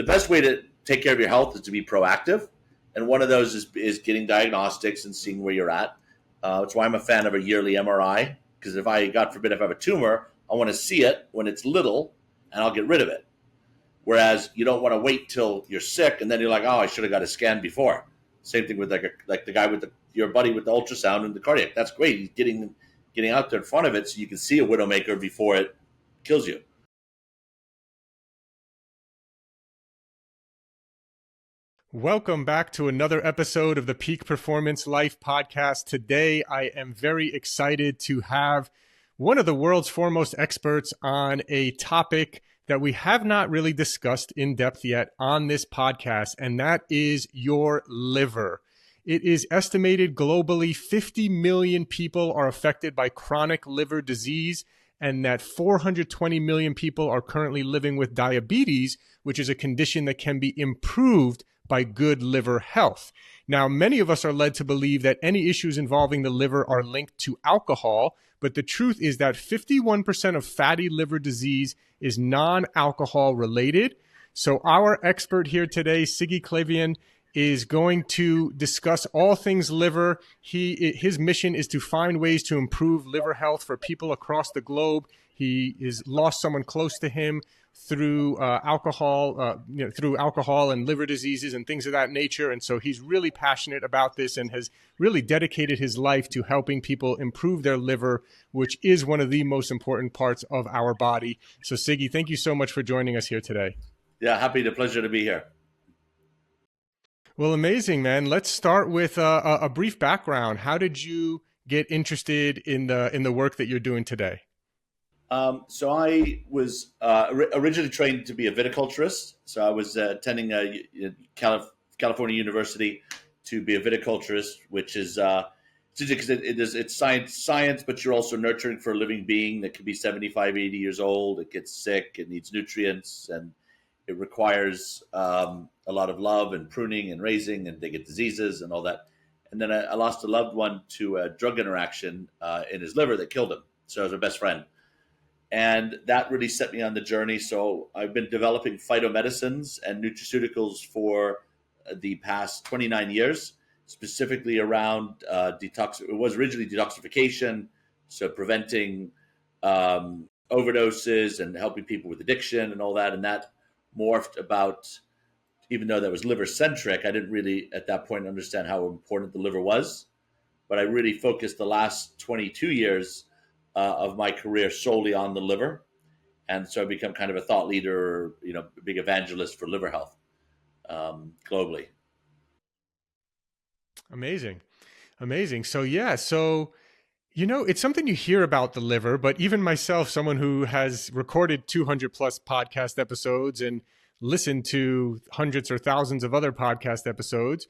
the best way to take care of your health is to be proactive. And one of those is getting diagnostics and seeing where you're at. That's why I'm a fan of a yearly MRI, because if I, God forbid, if I have a tumor, I want to see it when it's little and I'll get rid of it. Whereas you don't want to wait till you're sick and then you're like, oh, I should have got a scan before. Same thing with like the guy with your buddy with the ultrasound and the cardiac. That's great. He's getting out there in front of it so you can see a widowmaker before it kills you. Welcome back to another episode of the Peak Performance Life podcast. Today, I am very excited to have one of the world's foremost experts on a topic that we have not really discussed in depth yet on this podcast, and that is your liver. It is estimated globally 50 million people are affected by chronic liver disease, and that 420 million people are currently living with diabetes, which is a condition that can be improved by good liver health. Now, many of us are led to believe that any issues involving the liver are linked to alcohol, but the truth is that 51% of fatty liver disease is non-alcohol related. So our expert here today, Siggi Clavien, is going to discuss all things liver. His mission is to find ways to improve liver health for people across the globe. He has lost someone close to him through alcohol and liver diseases and things of that nature. And so he's really passionate about this and has really dedicated his life to helping people improve their liver, which is one of the most important parts of our body. So Siggi, thank you so much for joining us here today. Yeah, pleasure to be here. Well, amazing, man. Let's start with a brief background. How did you get interested in the work that you're doing today? So I was originally trained to be a viticulturist. So I was attending a California University to be a viticulturist, which is because it's science, but you're also nurturing for a living being that could be 75, 80 years old. It gets sick, it needs nutrients, and it requires a lot of love and pruning and raising, and they get diseases and all that. And then I lost a loved one to a drug interaction in his liver that killed him. So I was a best friend. And that really set me on the journey. So I've been developing phytomedicines and nutraceuticals for the past 29 years, specifically around detox. It was originally detoxification, so preventing overdoses and helping people with addiction and all that. And that morphed about, even though that was liver-centric, I didn't really at that point understand how important the liver was. But I really focused the last 22 years of my career solely on the liver. And so I become kind of a thought leader, a big evangelist for liver health globally. Amazing. So it's something you hear about the liver, but even myself, someone who has recorded 200 plus podcast episodes and listened to hundreds or thousands of other podcast episodes,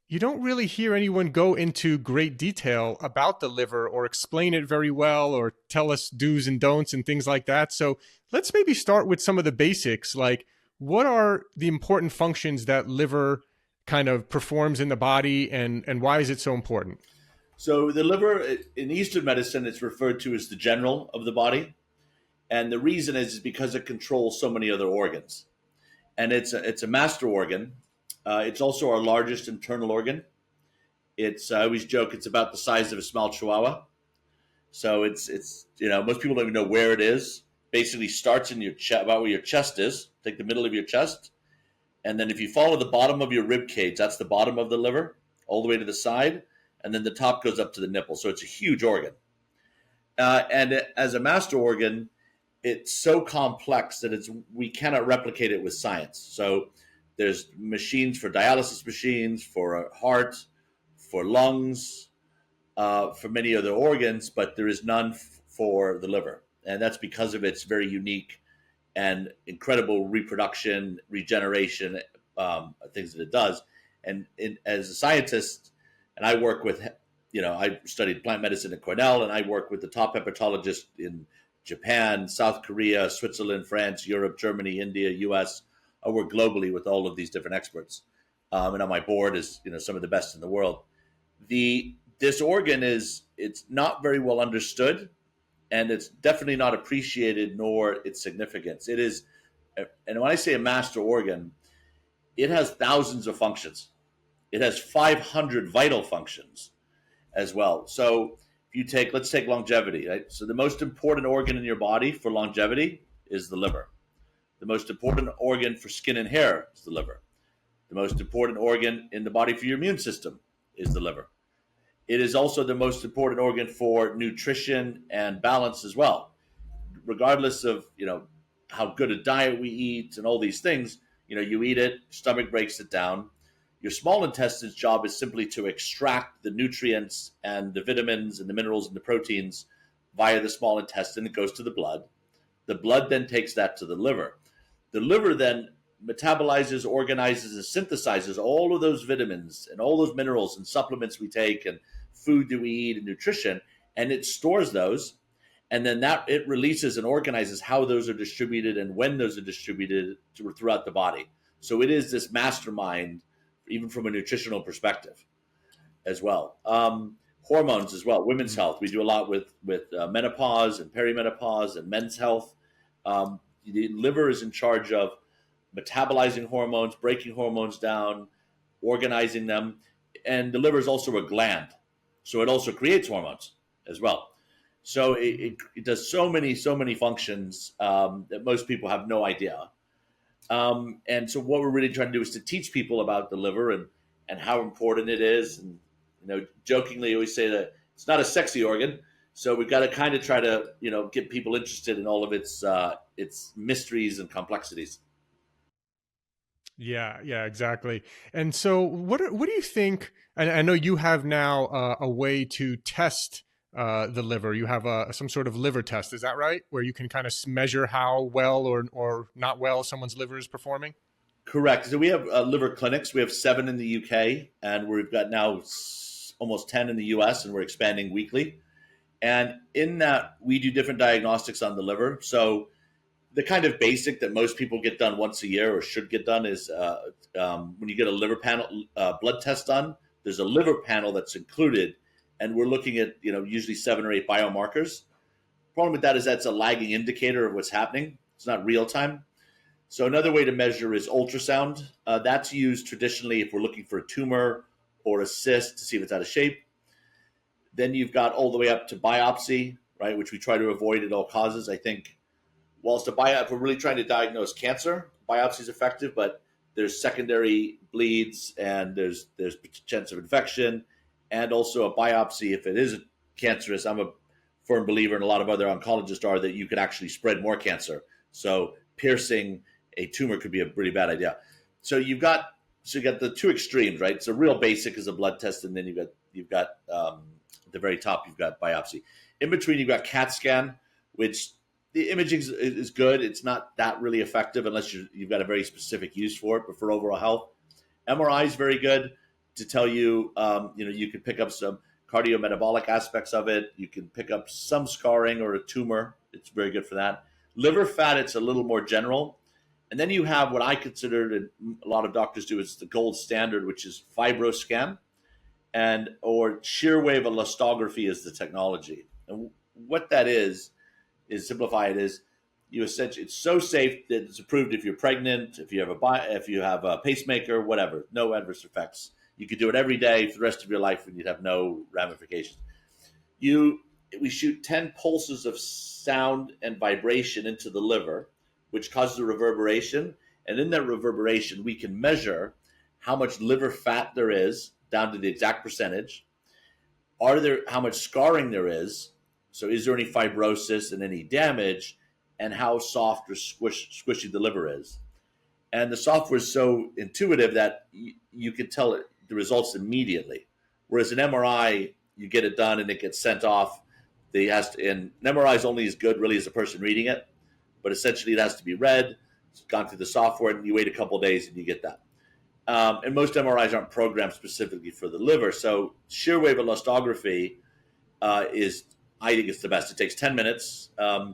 you don't really hear anyone go into great detail about the liver or explain it very well or tell us do's and don'ts and things like that. So let's maybe start with some of the basics. Like, what are the important functions that liver kind of performs in the body, and why is it so important? So the liver, in Eastern medicine, it's referred to as the general of the body. And the reason is because it controls so many other organs. And it's a master organ. It's also our largest internal organ. I always joke it's about the size of a small chihuahua. So it's most people don't even know where it is. Basically starts in your chest, about where your chest is. Take the middle of your chest. And then if you follow the bottom of your rib cage, that's the bottom of the liver, all the way to the side. And then the top goes up to the nipple. So it's a huge organ. And as a master organ, it's so complex that we cannot replicate it with science. So there's machines for dialysis machines, for a heart, for lungs, for many other organs, but there is none for the liver. And that's because of its very unique and incredible reproduction, regeneration, things that it does. And as a scientist, and I work with, I studied plant medicine at Cornell, and I work with the top hepatologists in Japan, South Korea, Switzerland, France, Europe, Germany, India, US. I work globally with all of these different experts. And on my board is, some of the best in the world. This organ it's not very well understood, and it's definitely not appreciated nor its significance. It is And when I say a master organ, it has thousands of functions. It has 500 vital functions as well. So if you take, let's take longevity, right? So the most important organ in your body for longevity is the liver. The most important organ for skin and hair is the liver. The most important organ in the body for your immune system is the liver. It is also the most important organ for nutrition and balance as well. Regardless of, how good a diet we eat and all these things, you eat it, stomach breaks it down. Your small intestine's job is simply to extract the nutrients and the vitamins and the minerals and the proteins via the small intestine. It goes to the blood. The blood then takes that to the liver. The liver then metabolizes, organizes, and synthesizes all of those vitamins and all those minerals and supplements we take and food that we eat and nutrition, and it stores those. And then that it releases and organizes how those are distributed and when those are distributed throughout the body. So it is this mastermind, even from a nutritional perspective as well. Hormones as well, women's health. We do a lot with menopause and perimenopause and men's health. The liver is in charge of metabolizing hormones, breaking hormones down, organizing them. And the liver is also a gland. So it also creates hormones as well. So it does so many functions that most people have no idea. And so what we're really trying to do is to teach people about the liver and how important it is. And, jokingly, I always say that it's not a sexy organ. So we've got to kind of try to, get people interested in all of its mysteries and complexities. Yeah, exactly. And so what do you think, and I know you have now a way to test the liver. You have some sort of liver test. Is that right? Where you can kind of measure how well or not well someone's liver is performing? Correct. So we have liver clinics. We have 7 in the UK, and we've got now almost 10 in the US, and we're expanding weekly. And in that, we do different diagnostics on the liver. So the kind of basic that most people get done once a year or should get done is when you get a liver panel blood test done, there's a liver panel that's included, and we're looking at usually 7 or 8 biomarkers. Problem with that is that's a lagging indicator of what's happening. It's not real time. So another way to measure is ultrasound. That's used traditionally if we're looking for a tumor or a cyst to see if it's out of shape. Then you've got all the way up to biopsy, right, which we try to avoid at all causes. I think whilst if we're really trying to diagnose cancer, biopsy is effective, but there's secondary bleeds and there's chance of infection, and also a biopsy, if it is cancerous, I'm a firm believer, and a lot of other oncologists are, that you could actually spread more cancer. So piercing a tumor could be a pretty bad idea. So you got the two extremes, right? So real basic is a blood test, and then you've got at the very top you've got biopsy. In between you've got CAT scan, which the imaging is good. It's not that really effective unless you've got a very specific use for it. But for overall health, MRI is very good to tell you. You can pick up some cardiometabolic aspects of it. You can pick up some scarring or a tumor. It's very good for that. Liver fat, it's a little more general. And then you have what I consider, and a lot of doctors do, is the gold standard, which is fibroscan, or shear wave elastography is the technology. And what that is simplify it, is you essentially, it's so safe that it's approved if you're pregnant, if you have a pacemaker, whatever, no adverse effects. You could do it every day for the rest of your life and you'd have no ramifications. We shoot 10 pulses of sound and vibration into the liver, which causes a reverberation. And in that reverberation, we can measure how much liver fat there is down to the exact percentage. How much scarring there is? So is there any fibrosis and any damage, and how soft or squishy the liver is? And the software is so intuitive that you can tell the results immediately. Whereas an MRI, you get it done and it gets sent off. And an MRI is only as good really as the person reading it, but essentially it has to be read, it's gone through the software, and you wait a couple of days and you get that. And most MRIs aren't programmed specifically for the liver. So shear wave elastography I think it's the best. It takes 10 minutes. I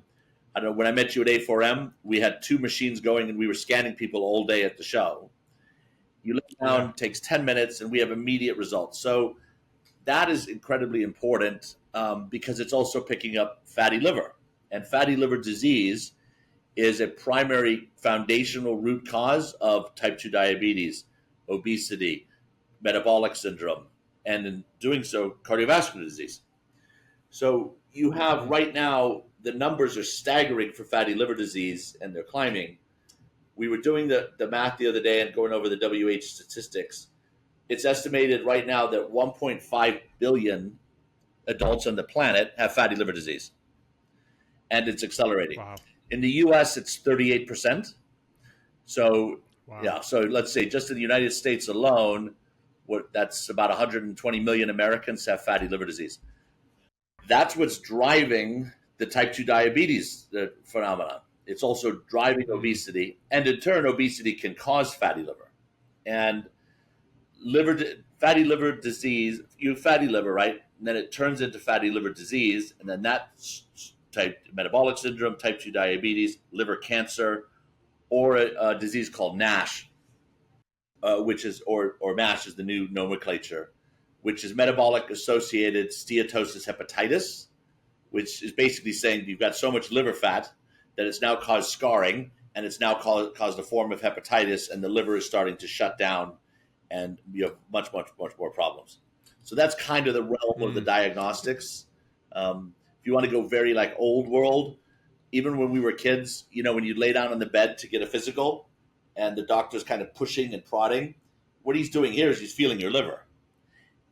don't know, when I met you at A4M, we had 2 machines going and we were scanning people all day at the show. You lay down, it takes 10 minutes, and we have immediate results. So that is incredibly important because it's also picking up fatty liver. And fatty liver disease is a primary foundational root cause of type 2 diabetes, obesity, metabolic syndrome, and in doing so, cardiovascular disease. So you have right now, the numbers are staggering for fatty liver disease, and they're climbing. We were doing the math the other day and going over the WHO statistics. It's estimated right now that 1.5 billion adults on the planet have fatty liver disease, and it's accelerating. Wow. In the US, it's 38%. So, Wow. yeah, so let's say just in the United States alone, that's about 120 million Americans have fatty liver disease. That's what's driving the type 2 diabetes phenomenon. It's also driving obesity, and in turn, obesity can cause fatty liver. And fatty liver disease, you have fatty liver, right? And then it turns into fatty liver disease, and then that type metabolic syndrome, type 2 diabetes, liver cancer, or a disease called NASH, which is, or MASH is the new nomenclature, which is metabolic associated steatosis hepatitis, which is basically saying you've got so much liver fat that it's now caused scarring, and it's now caused a form of hepatitis, and the liver is starting to shut down, and you have much more problems. So that's kind of the realm of the diagnostics. If you want to go very like old world, even when we were kids, when you lay down on the bed to get a physical and the doctor's kind of pushing and prodding, what he's doing here is he's feeling your liver.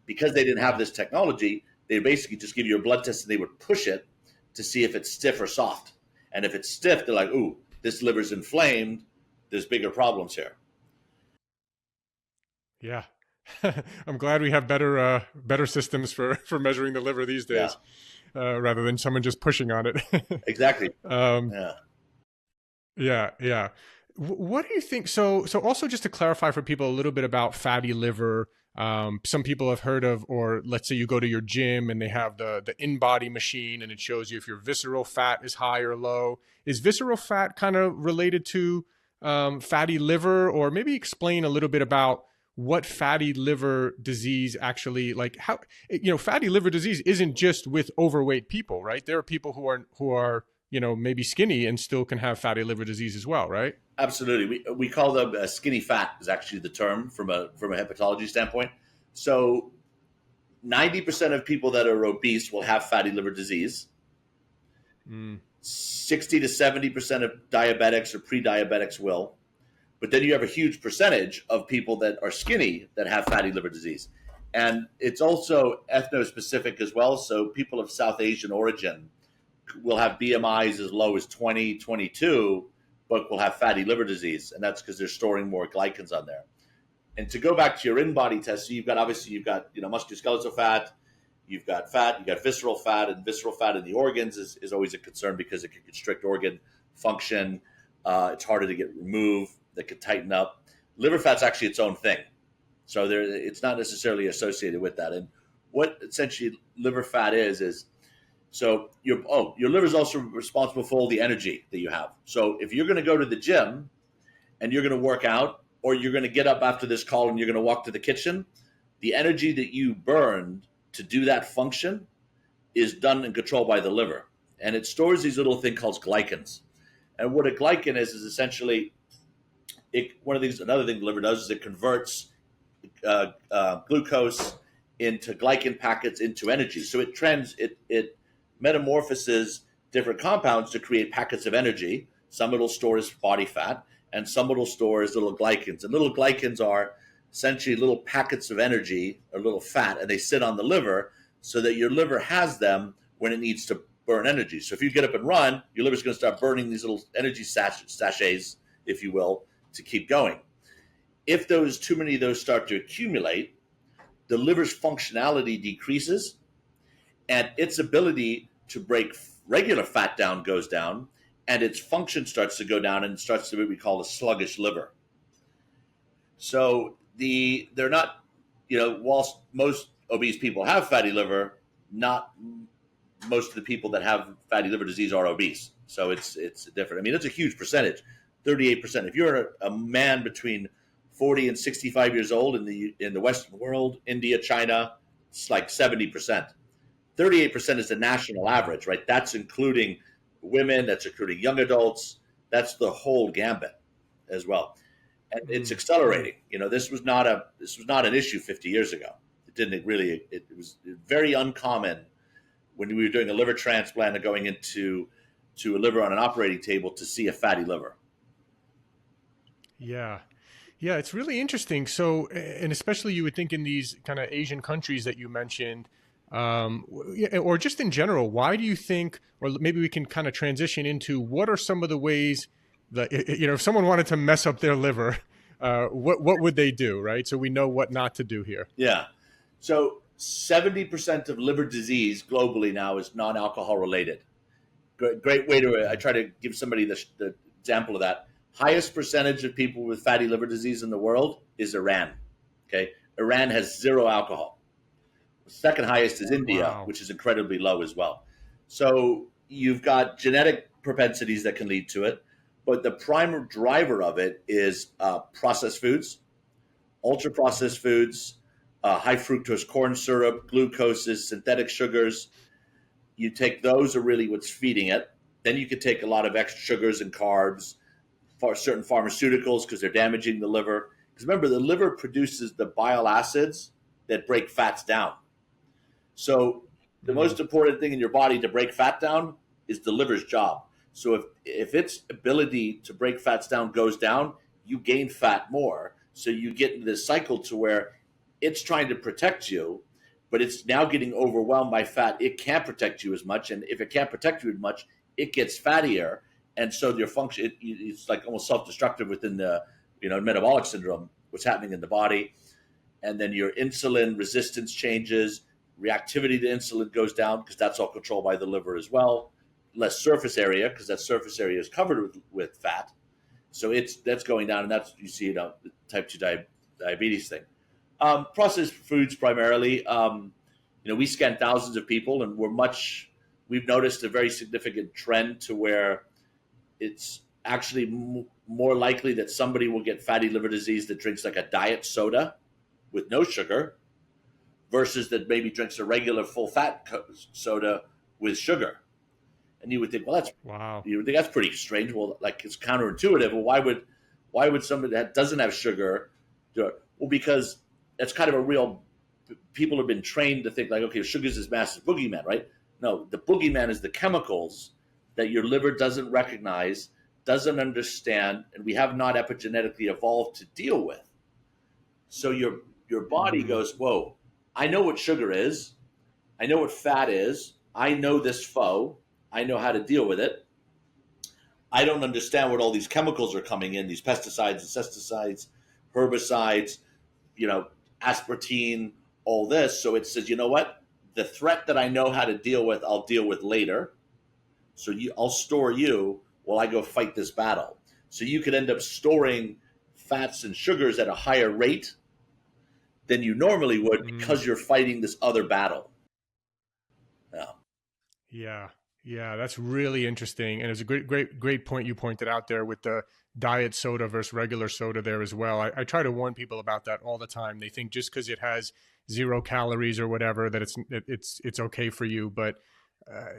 Because they didn't have this technology, they basically just give you a blood test and they would push it to see if it's stiff or soft. And if it's stiff, they're like, ooh, this liver's inflamed. There's bigger problems here. Yeah. I'm glad we have better systems for measuring the liver these days, rather than someone just pushing on it. Exactly. Yeah. What do you think? So also just to clarify for people a little bit about fatty liver, some people have heard of, or let's say you go to your gym and they have the in-body machine and it shows you if your visceral fat is high or low. Is visceral fat kind of related to fatty liver? Or maybe explain a little bit about what fatty liver disease actually, like how, fatty liver disease isn't just with overweight people, right? There are people who are maybe skinny and still can have fatty liver disease as well, right? Absolutely. We call them skinny fat is actually the term from a hepatology standpoint. So 90% of people that are obese will have fatty liver disease. 60 to 70% of diabetics or pre-diabetics will. But then you have a huge percentage of people that are skinny that have fatty liver disease. And it's also ethno-specific as well. So people of South Asian origin will have BMIs as low as 20, 22, but will have fatty liver disease. And that's because they're storing more glycans on there. And to go back to your in-body test, so you've got musculoskeletal fat, you've got visceral fat, and visceral fat in the organs is always a concern because it can constrict organ function. It's harder to get removed. That could tighten up. Liver fat's actually its own thing. So it's not necessarily associated with that. And what essentially liver fat is so your liver is also responsible for all the energy that you have. So if you're going to go to the gym and you're going to work out, or you're going to get up after this call and you're going to walk to the kitchen, the energy that you burned to do that function is done and controlled by the liver. And it stores these little thing called glycans. And what a glycan is essentially another thing the liver does is it converts glucose into glycan packets into energy. So it metamorphoses different compounds to create packets of energy. Some it'll store as body fat, and some it'll store as little glycans. And little glycans are essentially little packets of energy or little fat, and they sit on the liver so that your liver has them when it needs to burn energy. So if you get up and run, your liver's going to start burning these little energy sachets, if you will, to keep going. If too many of those start to accumulate, the liver's functionality decreases, and its ability to break regular fat down goes down, and its function starts to go down, and it starts to be what we call a sluggish liver. So they're not, whilst most obese people have fatty liver, not most of the people that have fatty liver disease are obese. So it's different. I mean, it's a huge percentage. 38%. If you're a man between 40 and 65 years old in the Western world, India, China, it's like 70%. 38% is the national average, right? That's including women, that's including young adults. That's the whole gambit as well. And it's accelerating. This was not an issue 50 years ago. It didn't really. It was very uncommon when we were doing a liver transplant and going into a liver on an operating table to see a fatty liver. Yeah. Yeah, it's really interesting. So, and especially you would think in these kind of Asian countries that you mentioned, or just in general, why do you think, or maybe we can kind of transition into what are some of the ways that, if someone wanted to mess up their liver, what would they do, right? So we know what not to do here. Yeah. So 70% of liver disease globally now is non-alcohol related. Great way to, I try to give somebody the example of that. Highest percentage of people with fatty liver disease in the world is Iran. Okay. Iran has 0 alcohol. The second highest is India, Wow. which is incredibly low as well. So you've got genetic propensities that can lead to it, but the primary driver of it is processed foods, ultra processed foods, high fructose corn syrup, glucoses, synthetic sugars. You take those are really what's feeding it. Then you could take a lot of extra sugars and carbs, for certain pharmaceuticals because they're damaging the liver. Because remember, the liver produces the bile acids that break fats down. So the most important thing in your body to break fat down is the liver's job. So if its ability to break fats down goes down, you gain fat more. So you get into this cycle to where it's trying to protect you, but it's now getting overwhelmed by fat. It can't protect you as much. And if it can't protect you as much, it gets fattier. And so your function, it's like almost self-destructive within the, metabolic syndrome, what's happening in the body. And then your insulin resistance changes, reactivity to insulin goes down because that's all controlled by the liver as well. Less surface area because that surface area is covered with fat. So that's going down, and that's, you see, the type 2 diabetes thing. Processed foods primarily. We scan thousands of people, and we've noticed a very significant trend to where it's actually more likely that somebody will get fatty liver disease that drinks like a diet soda with no sugar versus that maybe drinks a regular full fat soda with sugar. And you would think, well, you would think that's pretty strange. Well, like, it's counterintuitive. Well, why would somebody that doesn't have sugar do it? Well, because that's kind of people have been trained to think like, okay, sugar's this massive boogeyman, right? No, the boogeyman is the chemicals that your liver doesn't recognize, doesn't understand, and we have not epigenetically evolved to deal with. So your body goes, whoa, I know what sugar is. I know what fat is. I know this foe. I know how to deal with it. I don't understand what all these chemicals are coming in, these pesticides, insecticides, herbicides, aspartame, all this. So it says, you know what? The threat that I know how to deal with, I'll deal with later. So I'll store you while I go fight this battle. So you could end up storing fats and sugars at a higher rate than you normally would because you're fighting this other battle. Yeah, that's really interesting. And it's a great point you pointed out there with the diet soda versus regular soda there as well. I try to warn people about that all the time. They think just because it has 0 calories or whatever that it's okay for you, but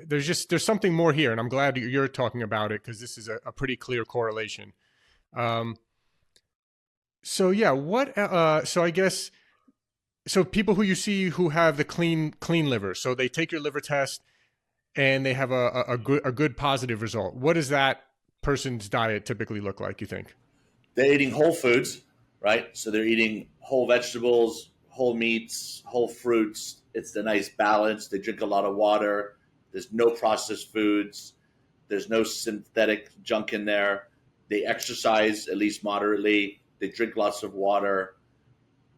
there's something more here, and I'm glad you're talking about it because this is a pretty clear correlation. So I guess people who you see who have the clean liver, so they take your liver test and they have a good positive result. What does that person's diet typically look like, you think? They're eating whole foods, right? So they're eating whole vegetables, whole meats, whole fruits. It's the nice balance. They drink a lot of water. There's no processed foods. There's no synthetic junk in there. They exercise at least moderately. They drink lots of water.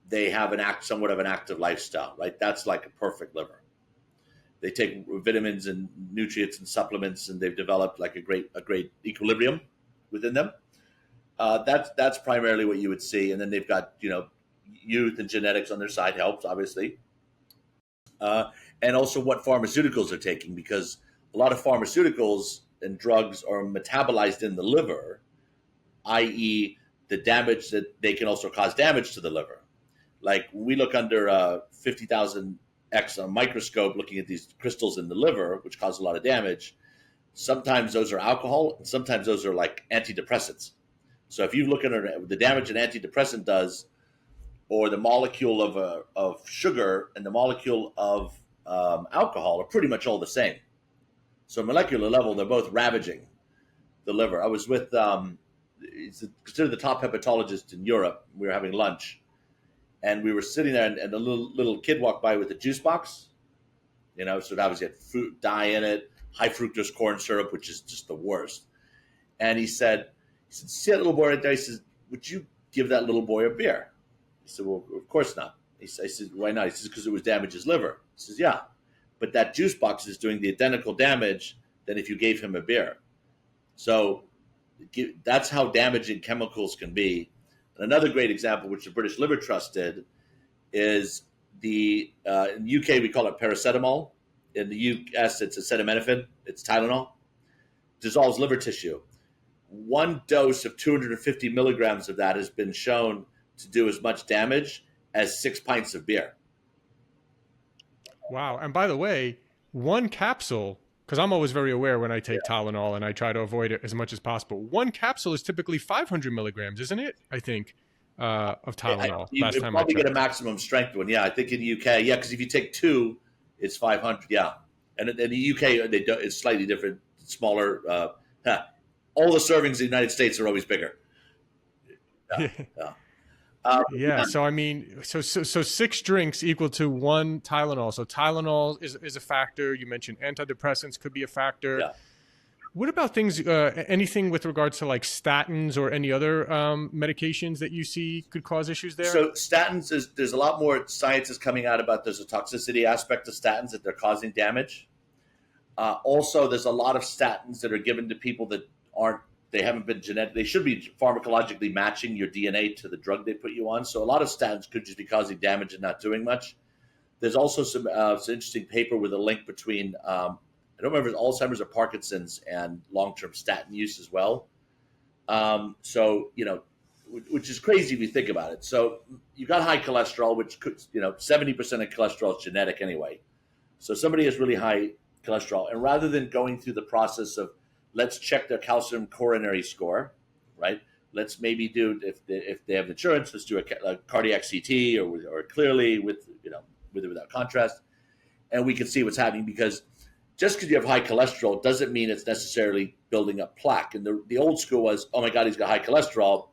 They have somewhat of an active lifestyle, right? That's like a perfect liver. They take vitamins and nutrients and supplements, and they've developed like a great equilibrium within them. That's primarily what you would see, and then they've got youth and genetics on their side helps obviously, and also what pharmaceuticals they're taking, because a lot of pharmaceuticals and drugs are metabolized in the liver, i.e., the damage that they can also cause damage to the liver. Like when we look under 50,000 X on a microscope looking at these crystals in the liver, which cause a lot of damage, Sometimes those are alcohol, and sometimes those are like antidepressants. So if you look at the damage an antidepressant does, or the molecule of sugar and the molecule of alcohol are pretty much all the same. So molecular level, they're both ravaging the liver. I was with he's considered the top hepatologist in Europe. We were having lunch, and we were sitting there, and a little kid walked by with a juice box. So it obviously had fruit dye in it, high fructose corn syrup, which is just the worst. And he said, see that little boy right there? He says, would you give that little boy a beer? He said, well, of course not. I said, why not? He says, because it would damage his liver. He says, yeah, but that juice box is doing the identical damage than if you gave him a beer. So that's how damaging chemicals can be. And another great example, which the British Liver Trust did, is in the UK, we call it paracetamol. In the US, it's acetaminophen. It's Tylenol. Dissolves liver tissue. One dose of 250 milligrams of that has been shown to do as much damage as 6 pints of beer. Wow. And by the way, one capsule, because I'm always very aware when I take Tylenol and I try to avoid it as much as possible. One capsule is typically 500 milligrams, isn't it? I think of Tylenol. You probably get a maximum strength one. Yeah, I think in the UK, because if you take 2, it's 500. Yeah, and in the UK, it's slightly different, smaller. All the servings in the United States are always bigger. Yeah. So I mean, so 6 drinks equal to 1 Tylenol. So Tylenol is a factor. You mentioned antidepressants could be a factor. Yeah. What about things, anything with regards to like statins or any other medications that you see could cause issues there? So statins, there's a lot more science is coming out about there's a toxicity aspect of statins, that they're causing damage. Also, there's a lot of statins that are given to people that they haven't been they should be pharmacologically matching your DNA to the drug they put you on. So a lot of statins could just be causing damage and not doing much. There's also some interesting paper with a link between, I don't remember if it's Alzheimer's or Parkinson's, and long-term statin use as well. Which is crazy if you think about it. So you've got high cholesterol, which could, 70% of cholesterol is genetic anyway. So somebody has really high cholesterol, and rather than going through the process of let's check their calcium coronary score, right? Let's maybe do, if they have insurance, let's do a cardiac CT or clearly with or without contrast, and we can see what's happening, because just because you have high cholesterol doesn't mean it's necessarily building up plaque. And the old school was, oh my God, he's got high cholesterol,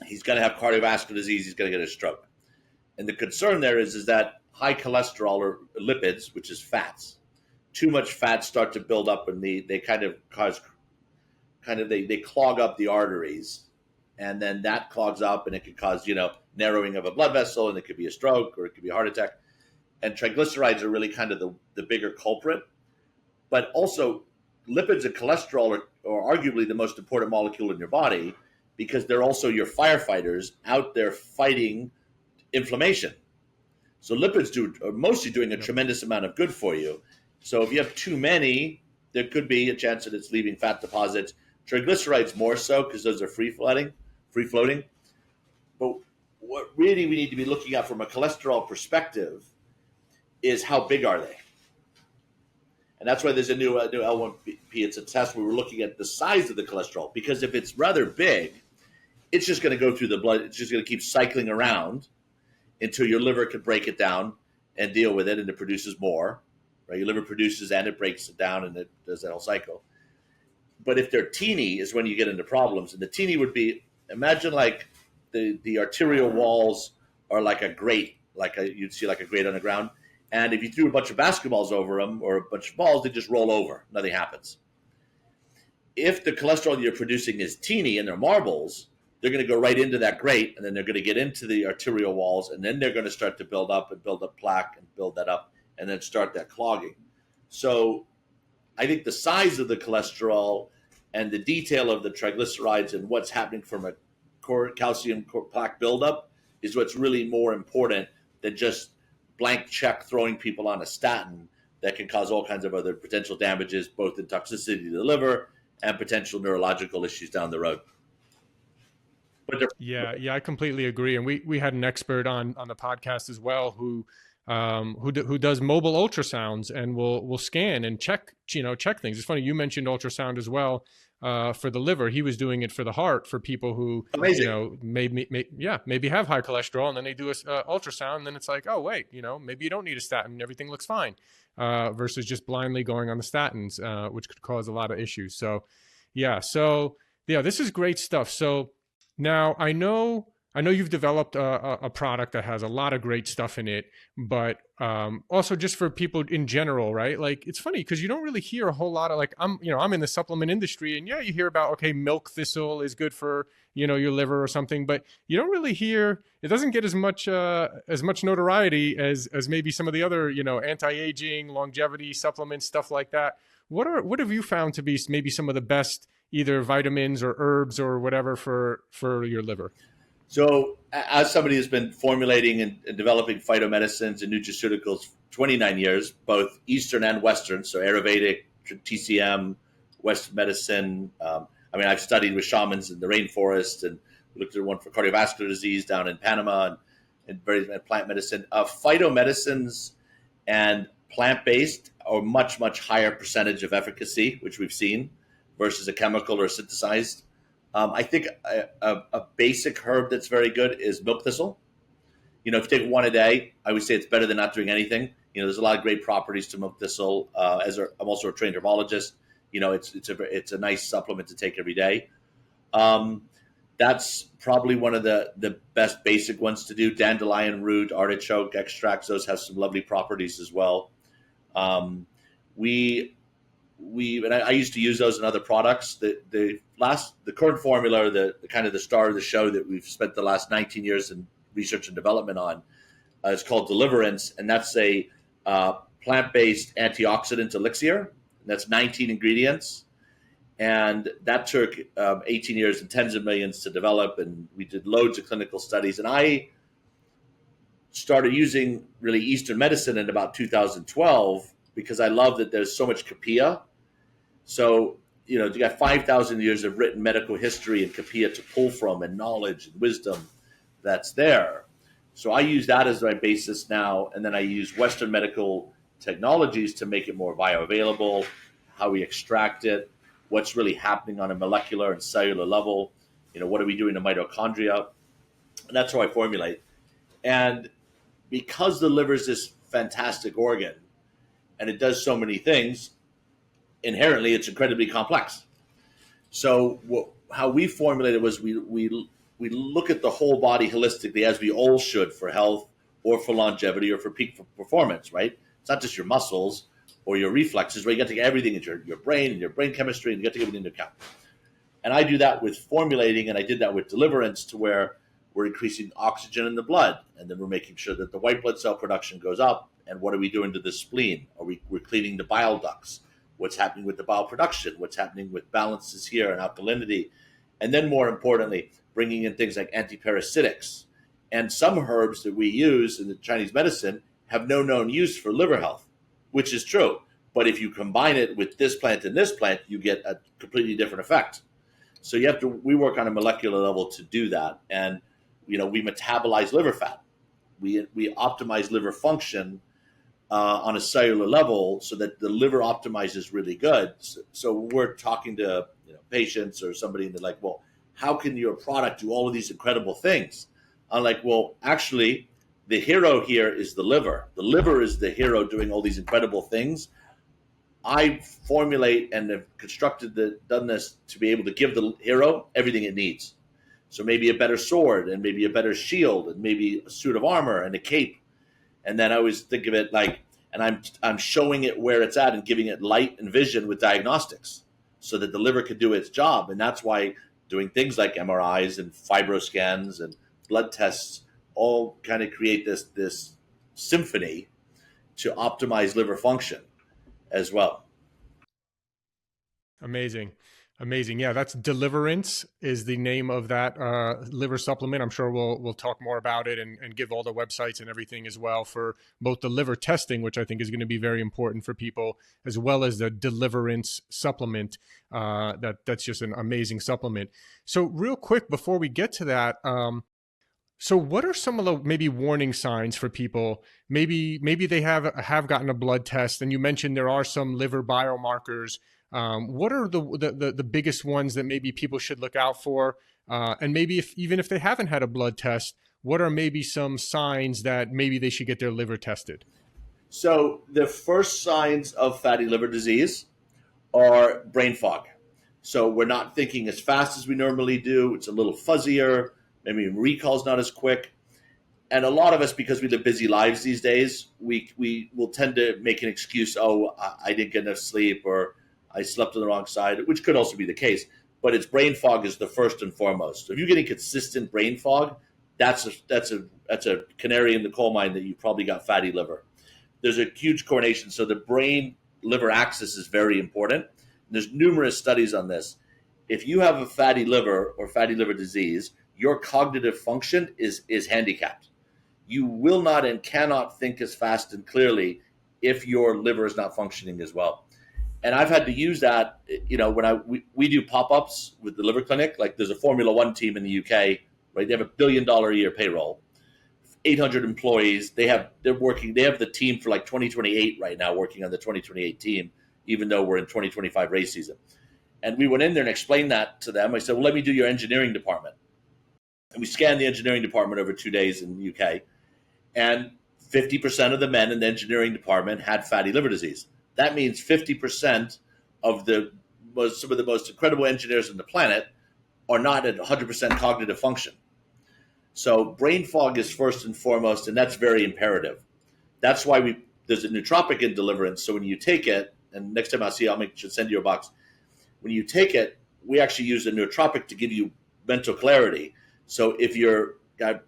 he's going to have cardiovascular disease, he's going to get a stroke. And the concern there is that high cholesterol or lipids, which is fats, too much fats start to build up, and they kind of cause they clog up the arteries, and then that clogs up, and it could cause narrowing of a blood vessel, and it could be a stroke or it could be a heart attack. And triglycerides are really kind of the bigger culprit. But also, lipids and cholesterol are arguably the most important molecule in your body, because they're also your firefighters out there fighting inflammation. So lipids are mostly doing a tremendous amount of good for you. So if you have too many, there could be a chance that it's leaving fat deposits. Triglycerides more so, because those are free floating. But what really we need to be looking at from a cholesterol perspective is how big are they? And that's why there's a new L1P. It's a test where we're looking at the size of the cholesterol, because if it's rather big, it's just going to go through the blood. It's just going to keep cycling around until your liver can break it down and deal with it, and it produces more. Right? Your liver produces and it breaks it down, and it does that whole cycle. But if they're teeny is when you get into problems. And the teeny would be, imagine like the arterial walls are like a grate, you'd see like a grate on the ground. And if you threw a bunch of basketballs over them or a bunch of balls, they just roll over. Nothing happens. If the cholesterol you're producing is teeny and they're marbles, they're going to go right into that grate, and then they're going to get into the arterial walls, and then they're going to start to build up plaque and build that up, and then start that clogging. So I think the size of the cholesterol and the detail of the triglycerides and what's happening from a calcium plaque buildup is what's really more important than just blank check throwing people on a statin that can cause all kinds of other potential damages, both in toxicity to the liver and potential neurological issues down the road. Yeah, I completely agree. And we had an expert on the podcast as well who who does mobile ultrasounds and will scan and check things. It's funny you mentioned ultrasound as well for the liver. He was doing it for the heart for people who Amazing. maybe have high cholesterol, and then they do a ultrasound, and then it's like, oh wait, maybe you don't need a statin, everything looks fine, versus just blindly going on the statins, which could cause a lot of issues. So this is great stuff. So now I know you've developed a product that has a lot of great stuff in it, but also just for people in general, right? Like, it's funny because you don't really hear a whole lot of, like, I'm in the supplement industry, and you hear about, okay, milk thistle is good for, your liver or something, but you don't really hear, it doesn't get as much notoriety as maybe some of the other, anti-aging, longevity supplements, stuff like that. What have you found to be maybe some of the best, either vitamins or herbs or whatever for your liver? So, as somebody who's been formulating and developing phytomedicines and nutraceuticals for 29 years, both Eastern and Western, so Ayurvedic, TCM, Western medicine. I've studied with shamans in the rainforest, and looked at one for cardiovascular disease down in Panama, and various plant medicine. Phytomedicines and plant-based are much, much higher percentage of efficacy, which we've seen, versus a chemical or synthesized. I think a basic herb that's very good is milk thistle. If you take one a day, I would say it's better than not doing anything. There's a lot of great properties to milk thistle. I'm also a trained herbologist. It's a nice supplement to take every day. That's probably one of the best basic ones to do. Dandelion root, artichoke extracts, those have some lovely properties as well. I used to use those in other products. The current formula, the kind of the star of the show that we've spent the last 19 years in research and development on, is called de-liver-ance, and that's a plant-based antioxidant elixir. That's 19 ingredients, and that took 18 years and tens of millions to develop, and we did loads of clinical studies. And I started using really Eastern medicine in about 2012 because I love that there's so much Kapia. So, you got 5,000 years of written medical history and Kapia to pull from, and knowledge and wisdom that's there. So I use that as my basis now, and then I use Western medical technologies to make it more bioavailable, how we extract it, what's really happening on a molecular and cellular level, what are we doing to mitochondria, and that's how I formulate. And because the liver is this fantastic organ, and it does so many things, inherently it's incredibly complex. So how we formulated was we look at the whole body holistically, as we all should, for health or for longevity or for peak performance, right? It's not just your muscles or your reflexes, right? You got to get everything in your brain and your brain chemistry, and you got to get everything into account. And I do that with formulating, and I did that with de-liver-ance, to where we're increasing oxygen in the blood, and then we're making sure that the white blood cell production goes up. And what are we doing to the spleen? We're cleaning the bile ducts. What's happening with the bile production? What's happening with balances here and alkalinity? And then, more importantly, bringing in things like antiparasitics. And some herbs that we use in the Chinese medicine have no known use for liver health, which is true. But if you combine it with this plant and this plant, you get a completely different effect. So we work on a molecular level to do that. And, we metabolize liver fat. We optimize liver function on a cellular level, so that the liver optimizes really good. So we're talking to patients or somebody, and they're like, well, how can your product do all of these incredible things? I'm like, well, actually, the hero here is the liver. The liver is the hero doing all these incredible things. I formulate and have done this to be able to give the hero everything it needs. So maybe a better sword, and maybe a better shield, and maybe a suit of armor and a cape. And then I always think of it like, and I'm showing it where it's at and giving it light and vision with diagnostics, so that the liver can do its job. And that's why doing things like MRIs and fibroscans and blood tests all kind of create this symphony to optimize liver function as well. Amazing. Yeah, that's de-liver-ance is the name of that liver supplement. I'm sure we'll talk more about it and give all the websites and everything as well for both the liver testing, which I think is going to be very important for people, as well as the de-liver-ance supplement. That's just an amazing supplement. So real quick, before we get to that, So what are some of the maybe warning signs for people? Maybe they have gotten a blood test, and you mentioned there are some liver biomarkers. What are the biggest ones that maybe people should look out for? And maybe even if they haven't had a blood test, what are maybe some signs that maybe they should get their liver tested? So the first signs of fatty liver disease are brain fog. So we're not thinking as fast as we normally do. It's a little fuzzier. Maybe recall's not as quick. And a lot of us, because we live busy lives these days, we will tend to make an excuse. Oh, I didn't get enough sleep, or I slept on the wrong side, which could also be the case. But it's brain fog is the first and foremost. So if you're getting consistent brain fog, that's a canary in the coal mine that you probably got fatty liver. There's a huge correlation. So the brain liver axis is very important. And there's numerous studies on this. If you have a fatty liver or fatty liver disease, your cognitive function is handicapped. You will not and cannot think as fast and clearly if your liver is not functioning as well. And I've had to use that, when we do pop-ups with the liver clinic. Like there's a Formula One team in the UK, right? They have $1 billion a year payroll, 800 employees. They have the team for like 2028 right now, working on the 2028 team, even though we're in 2025 race season. And we went in there and explained that to them. I said, well, let me do your engineering department. And we scanned the engineering department over 2 days in the UK. And 50% of the men in the engineering department had fatty liver disease. That means 50% of some of the most incredible engineers on the planet are not at 100% cognitive function. So brain fog is first and foremost, and that's very imperative. That's why there's a nootropic in de-liver-ance. So when you take it, and next time I see you, should send you a box. When you take it, we actually use a nootropic to give you mental clarity. So if you're got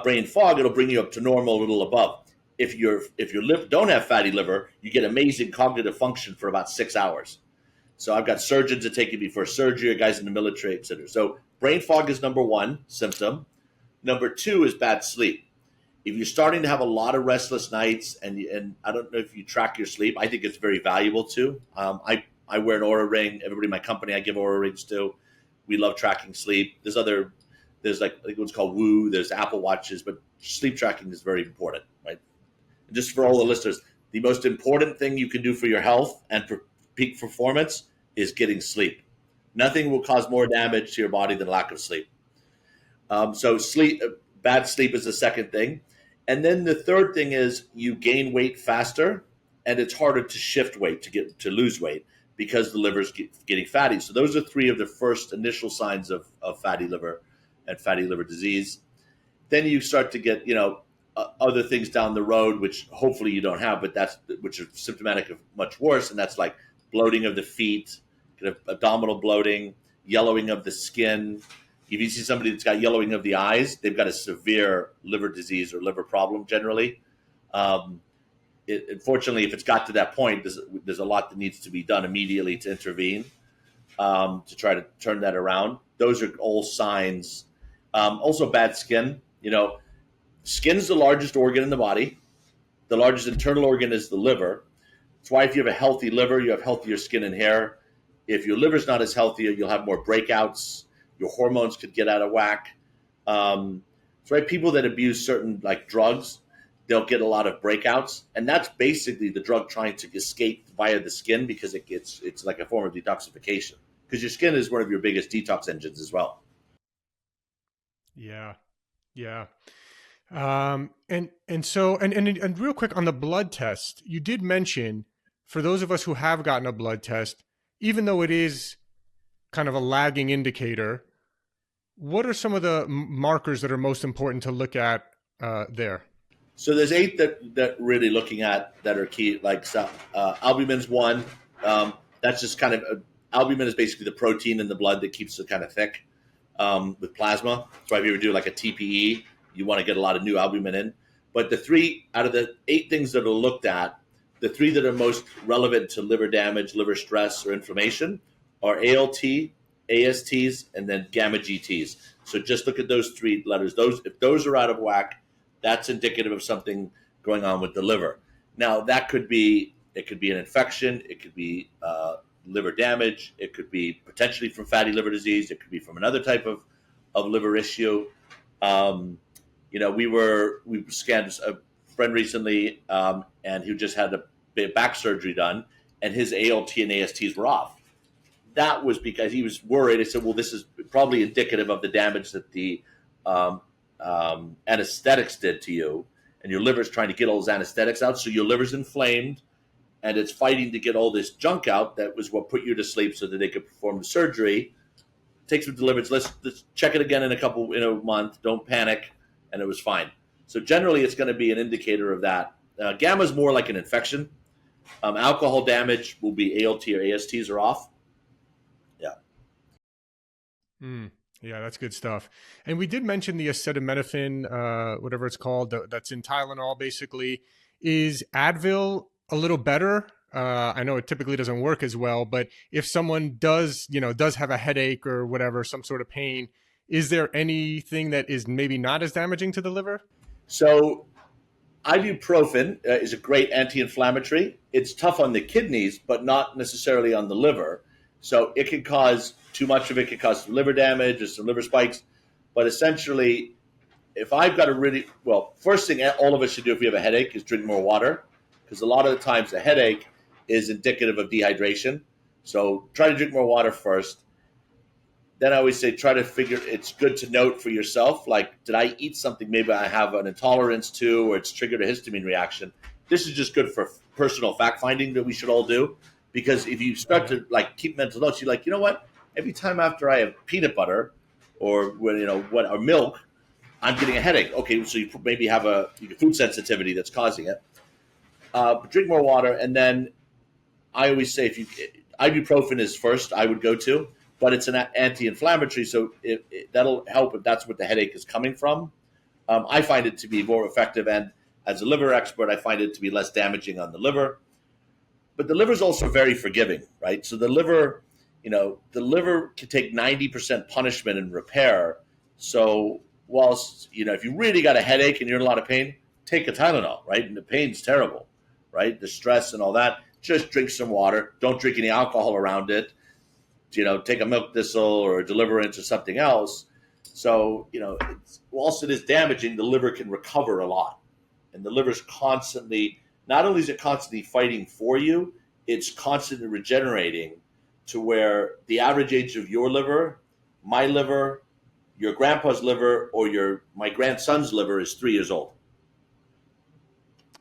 brain fog, it'll bring you up to normal, a little above. If your liver don't have fatty liver, you get amazing cognitive function for about 6 hours. So I've got surgeons that take it before surgery, guys in the military, etc. So brain fog is number one symptom. Number two is bad sleep. If you're starting to have a lot of restless nights, and I don't know if you track your sleep, I think it's very valuable too. I wear an Oura ring. Everybody in my company I give Oura rings to. We love tracking sleep. There's like I think what's called Woo. There's Apple Watches, but sleep tracking is very important, right? And just for all the listeners, the most important thing you can do for your health and for peak performance is getting sleep. Nothing will cause more damage to your body than lack of sleep. So bad sleep is the second thing. And then the third thing is you gain weight faster, and it's harder to shift weight, to lose weight, because the liver's getting fatty. So those are three of the first initial signs of fatty liver and fatty liver disease. Then you start to get, other things down the road, which hopefully you don't have, but which are symptomatic of much worse. And that's like bloating of the feet, kind of abdominal bloating, yellowing of the skin. If you see somebody that's got yellowing of the eyes, they've got a severe liver disease or liver problem generally. Unfortunately, if it's got to that point, there's a lot that needs to be done immediately to intervene to try to turn that around. Those are all signs. Also, bad skin. Skin is the largest organ in the body. The largest internal organ is the liver. That's why if you have a healthy liver, you have healthier skin and hair. If your liver's not as healthy, you'll have more breakouts. Your hormones could get out of whack. That's why people that abuse certain like drugs, they'll get a lot of breakouts. And that's basically the drug trying to escape via the skin, because it's like a form of detoxification. Because your skin is one of your biggest detox engines as well. Yeah. Yeah. And real quick on the blood test, you did mention for those of us who have gotten a blood test, even though it is kind of a lagging indicator, what are some of the markers that are most important to look at there? So there's 8 that really looking at that are key. Like albumin's one. That's just kind of albumin is basically the protein in the blood that keeps it kind of thick with plasma. So if you ever do like a TPE, you want to get a lot of new albumin in. But the 3 out of the 8 things that are looked at, the 3 that are most relevant to liver damage, liver stress, or inflammation are ALT, ASTs, and then gamma GTs. So just look at those 3 letters. If those are out of whack, that's indicative of something going on with the liver. Now it could be an infection, it could be liver damage, it could be potentially from fatty liver disease, it could be from another type of liver issue. We scanned a friend recently, and who just had a back surgery done, and his ALT and ASTs were off. That was because he was worried. I said, well, this is probably indicative of the damage that the anesthetics did to you, and your liver's trying to get all those anesthetics out. So your liver's inflamed, and it's fighting to get all this junk out. That was what put you to sleep so that they could perform the surgery. Take some deliverance. Let's check it again in a month. Don't panic. And it was fine. So generally, it's going to be an indicator of that. Gamma is more like an infection. Alcohol damage will be ALT or ASTs are off. Yeah. Yeah, that's good stuff. And we did mention the acetaminophen, whatever it's called, that's in Tylenol, basically. Is Advil a little better? I know it typically doesn't work as well, but if someone does have a headache or whatever, some sort of pain, is there anything that is maybe not as damaging to the liver? So ibuprofen is a great anti-inflammatory. It's tough on the kidneys, but not necessarily on the liver. So it can cause, too much of it can cause some liver damage or some liver spikes. But essentially, if I've got first thing all of us should do if we have a headache is drink more water, because a lot of the times a headache is indicative of dehydration. So try to drink more water first. Then I always say it's good to note for yourself, like, did I eat something maybe I have an intolerance to, or it's triggered a histamine reaction? This is just good for personal fact finding that we should all do. Because if you start to keep mental notes, you're like, you know what? Every time after I have peanut butter or milk, I'm getting a headache. Okay, so you maybe have a food sensitivity that's causing it. Drink more water, and then I always say ibuprofen is first I would go to, but it's an anti-inflammatory, so that'll help if that's what the headache is coming from. I find it to be more effective, and as a liver expert, I find it to be less damaging on the liver. But the liver is also very forgiving, right? So the liver can take 90% punishment and repair. So whilst, if you really got a headache and you're in a lot of pain, take a Tylenol, right? And the pain's terrible, right? The stress and all that. Just drink some water. Don't drink any alcohol around it. Take a milk thistle or a de-liver-ance or something else. So, whilst it is damaging, the liver can recover a lot. And the liver's constantly, not only is it constantly fighting for you, it's constantly regenerating to where the average age of your liver, my liver, your grandpa's liver, or my grandson's liver is 3 years old.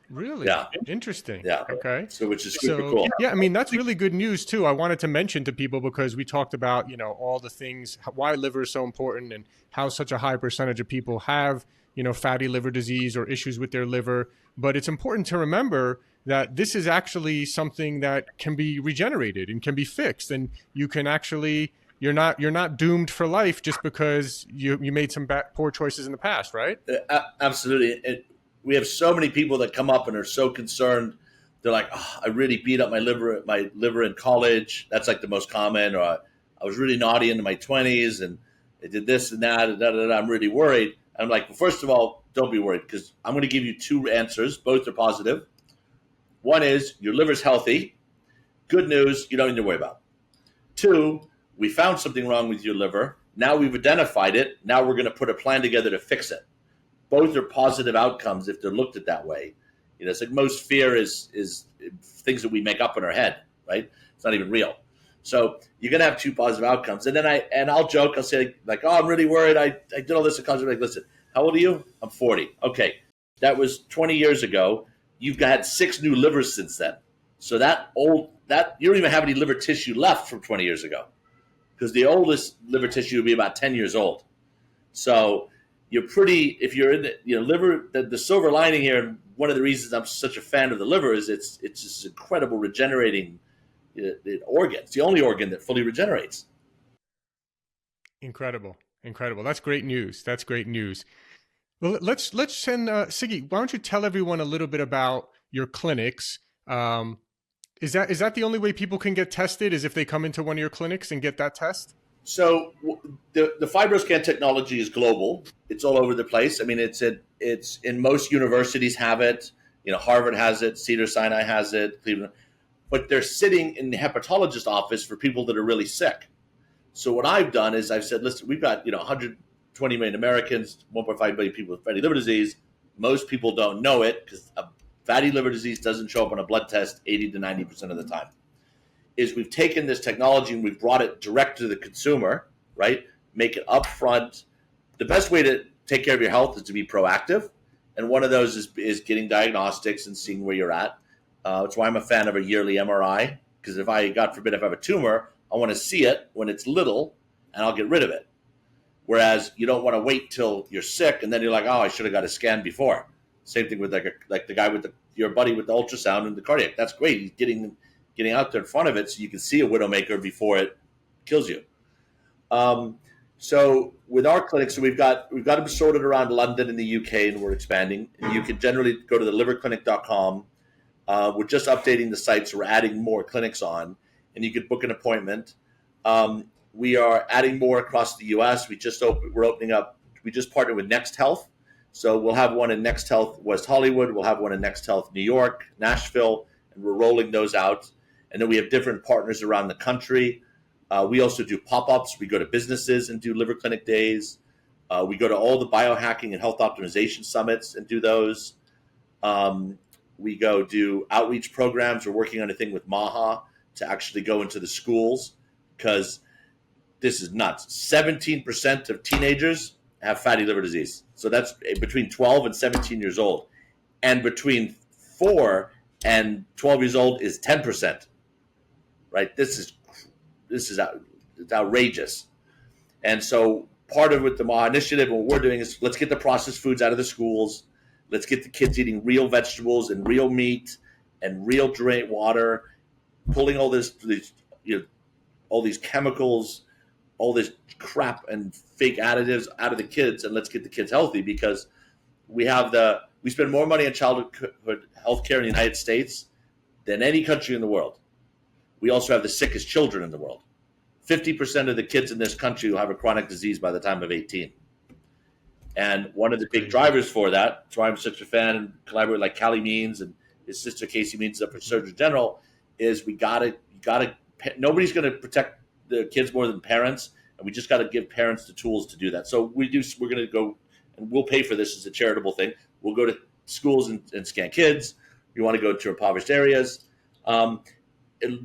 Really? Yeah. Interesting. Yeah. Okay. So which is super cool. Yeah, I mean, that's really good news too. I wanted to mention to people because we talked about, all the things, why liver is so important and how such a high percentage of people have, fatty liver disease or issues with their liver. But it's important to remember that this is actually something that can be regenerated and can be fixed. And you can actually, you're not doomed for life just because you made some poor choices in the past, right? Absolutely. We have so many people that come up and are so concerned. They're like, I really beat up my liver in college. That's like the most common. Or I was really naughty in my 20s and I did this and that. And I'm really worried. And I'm like, well, first of all, don't be worried, because I'm going to give you two answers. Both are positive. One is your liver's healthy. Good news, you don't need to worry about. Two, we found something wrong with your liver. Now we've identified it. Now we're going to put a plan together to fix it. Both are positive outcomes if they're looked at that way. It's like most fear is things that we make up in our head, right? It's not even real. So you're gonna have two positive outcomes. And then I'll joke, I'll say like, oh, I'm really worried. I did all this in college. I'm like, listen, how old are you? I'm 40. Okay, that was 20 years ago. You've had 6 new livers since then. So that you don't even have any liver tissue left from 20 years ago, because the oldest liver tissue would be about 10 years old. So if you're in the liver, the silver lining here, and one of the reasons I'm such a fan of the liver is it's this incredible regenerating organ. It's the only organ that fully regenerates. Incredible. That's great news. Well, let's send Siggi. Why don't you tell everyone a little bit about your clinics? Is that the only way people can get tested? Is if they come into one of your clinics and get that test? So the FibroScan technology is global. It's all over the place. I mean, it's in most universities have it. Harvard has it, Cedars-Sinai has it, Cleveland. But they're sitting in the hepatologist office for people that are really sick. So what I've done is I've said, listen, we've got 100 20 million Americans, 1.5 billion people with fatty liver disease. Most people don't know it because fatty liver disease doesn't show up on a blood test 80 to 90% of the time. Is we've taken this technology and we've brought it direct to the consumer, right? Make it upfront. The best way to take care of your health is to be proactive. And one of those is getting diagnostics and seeing where you're at. That's why I'm a fan of a yearly MRI, because if I, God forbid, if I have a tumor, I want to see it when it's little and I'll get rid of it. Whereas you don't want to wait till you're sick and then you're like, oh, I should have got a scan before. Same thing with like the guy with your buddy with the ultrasound and the cardiac. That's great. He's getting out there in front of it so you can see a widowmaker before it kills you. So with our clinics, so we've got them sorted around London and the UK, and we're expanding. And you can generally go to the liverclinic.com. We're just updating the site, so we're adding more clinics on, and you can book an appointment. We are adding more across the US. We're opening up. We just partnered with Next Health. So we'll have one in Next Health West Hollywood. We'll have one in Next Health New York, Nashville, and we're rolling those out. And then we have different partners around the country. We also do pop-ups. We go to businesses and do liver clinic days. We go to all the biohacking and health optimization summits and do those. We go do outreach programs. We're working on a thing with Maha to actually go into the schools because this is nuts. 17% of teenagers have fatty liver disease. So that's between 12 and 17 years old. And between 4 and 12 years old is 10%. Right? This is outrageous. And so part of what the Maha Initiative, what we're doing is let's get the processed foods out of the schools. Let's get the kids eating real vegetables and real meat and real drink water, pulling all all these chemicals, all this crap and fake additives out of the kids, and let's get the kids healthy because we spend more money on childhood health care in the United States than any country in the world. We also have the sickest children in the world. 50% of the kids in this country will have a chronic disease by the time of 18. And one of the big drivers for that, that's why I'm such a fan and collaborate like Callie Means and his sister Casey Means up for Surgeon General, is nobody's going to protect the kids more than parents, and we just got to give parents the tools to do that. So we're going to go, and we'll pay for this as a charitable thing. We'll go to schools and scan kids. You want to go to impoverished areas.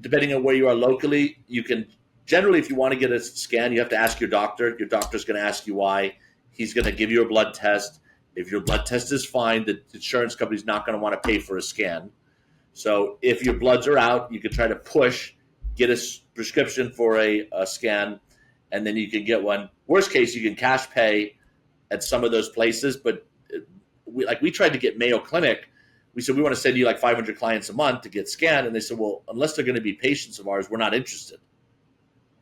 Depending on where you are locally, you can generally, if you want to get a scan, you have to ask your doctor. Your doctor's going to ask you why. He's going to give you a blood test. If your blood test is fine, the insurance company's not going to want to pay for a scan. So if your bloods are out, you can try to get a prescription for a scan, and then you can get one. Worst case, you can cash pay at some of those places. But we tried to get Mayo Clinic. We said, we want to send you like 500 clients a month to get scanned. And they said, well, unless they're going to be patients of ours, we're not interested.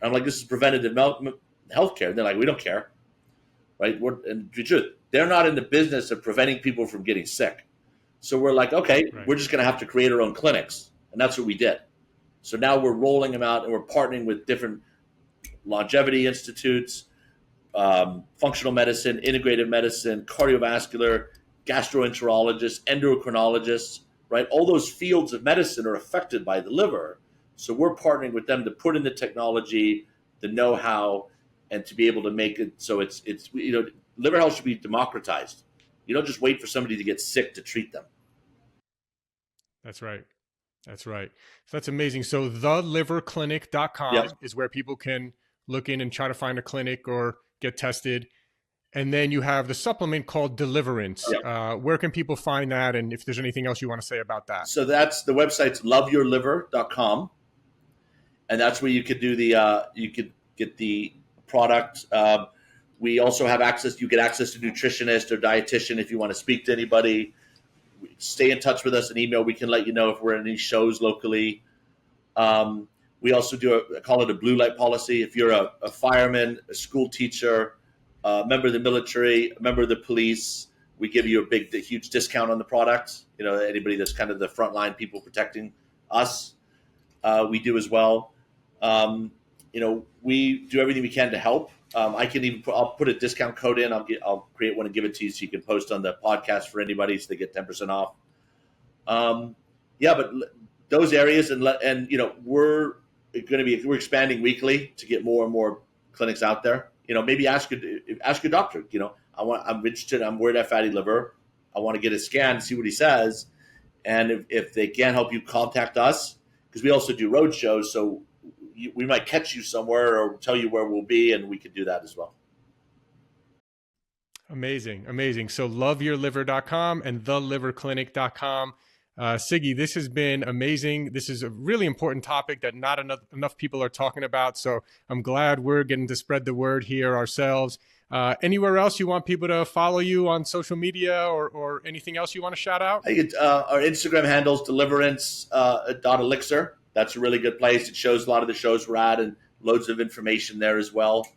And I'm like, this is preventative healthcare. And they're like, we don't care. Right? And the truth, they're not in the business of preventing people from getting sick. So we're like, okay, right, we're just going to have to create our own clinics. And that's what we did. So now we're rolling them out and we're partnering with different longevity institutes, functional medicine, integrative medicine, cardiovascular, gastroenterologists, endocrinologists, right? All those fields of medicine are affected by the liver. So we're partnering with them to put in the technology, the know-how, and to be able to make it so it's liver health should be democratized. You don't just wait for somebody to get sick to treat them. That's right. That's right. So that's amazing. So theliverclinic.com is where people can look in and try to find a clinic or get tested. And then you have the supplement called de-liver-ance. Where can people find that? And if there's anything else you want to say about that? So that's the website's loveyourliver.com. And that's where you could do you could get the product. We also have access. You get access to nutritionist or dietitian if you want to speak to anybody. Stay in touch with us and email. We can let you know if we're in any shows locally. We also call it a blue light policy. If you're a fireman, a school teacher, a member of the military, a member of the police, we give you a huge discount on the product. Anybody that's kind of the frontline people protecting us, we do as well. We do everything we can to help. I'll put a discount code in. I'll create one and give it to you so you can post on the podcast for anybody so they get 10% off. But those areas we're expanding weekly to get more and more clinics out there. maybe ask your doctor. I'm interested. I'm worried I have fatty liver. I want to get a scan, see what he says, and if they can't help you, contact us, because we also do road shows. So we might catch you somewhere or tell you where we'll be, and we could do that as well. Amazing. Amazing. So loveyourliver.com and theliverclinic.com. Siggi, this has been amazing. This is a really important topic that not enough people are talking about. So I'm glad we're getting to spread the word here ourselves. Anywhere else you want people to follow you on social media or anything else you want to shout out? I think our Instagram handle's de-liver-ance.elixir. That's a really good place. It shows a lot of the shows we're at and loads of information there as well.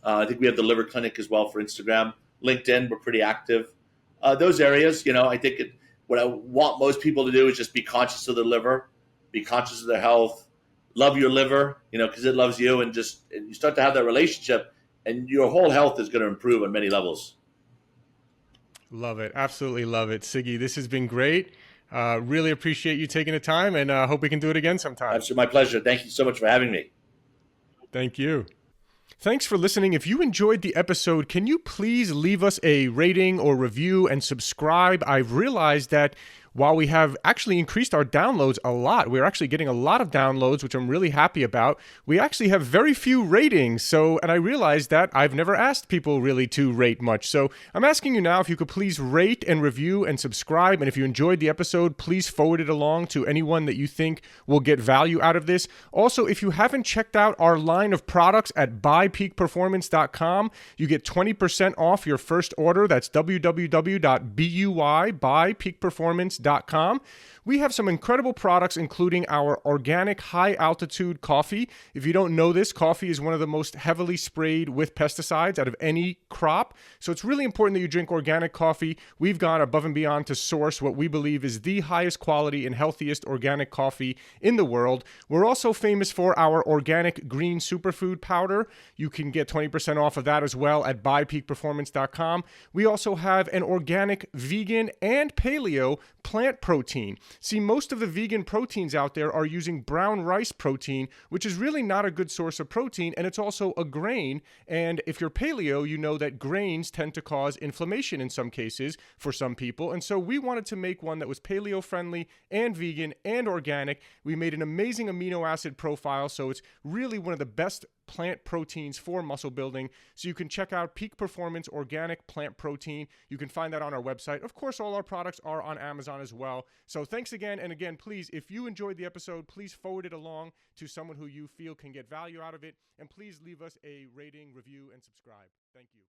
I think we have the Liver Clinic as well for Instagram. LinkedIn, we're pretty active. Those areas, I think what I want most people to do is just be conscious of their liver, be conscious of their health, love your liver, because it loves you, and you start to have that relationship, and your whole health is going to improve on many levels. Love it. Absolutely love it. Siggi, this has been great. Really appreciate you taking the time, and hope we can do it again sometime. Absolutely, my pleasure. Thank you so much for having me. Thank you. Thanks for listening. If you enjoyed the episode, can you please leave us a rating or review and subscribe? I've realized that while we have actually increased our downloads a lot, we're actually getting a lot of downloads, which I'm really happy about. We actually have very few ratings. And I realized that I've never asked people really to rate much. So I'm asking you now if you could please rate and review and subscribe. And if you enjoyed the episode, please forward it along to anyone that you think will get value out of this. Also, if you haven't checked out our line of products at buypeakperformance.com, you get 20% off your first order. That's www.buypeakperformance.com. We have some incredible products, including our organic high-altitude coffee. If you don't know this, coffee is one of the most heavily sprayed with pesticides out of any crop. So it's really important that you drink organic coffee. We've gone above and beyond to source what we believe is the highest quality and healthiest organic coffee in the world. We're also famous for our organic green superfood powder. You can get 20% off of that as well at buypeakperformance.com. We also have an organic vegan and paleo plant protein. See, most of the vegan proteins out there are using brown rice protein, which is really not a good source of protein, and it's also a grain. And if you're paleo, you know that grains tend to cause inflammation in some cases for some people. And so we wanted to make one that was paleo friendly and vegan and organic. We made an amazing amino acid profile, so it's really one of the best plant proteins for muscle building. So you can check out Peak Performance Organic Plant Protein. You can find that on our website. Of course, all our products are on Amazon as well. So thanks again. And again, please, if you enjoyed the episode, please forward it along to someone who you feel can get value out of it. And please leave us a rating, review, and subscribe. Thank you.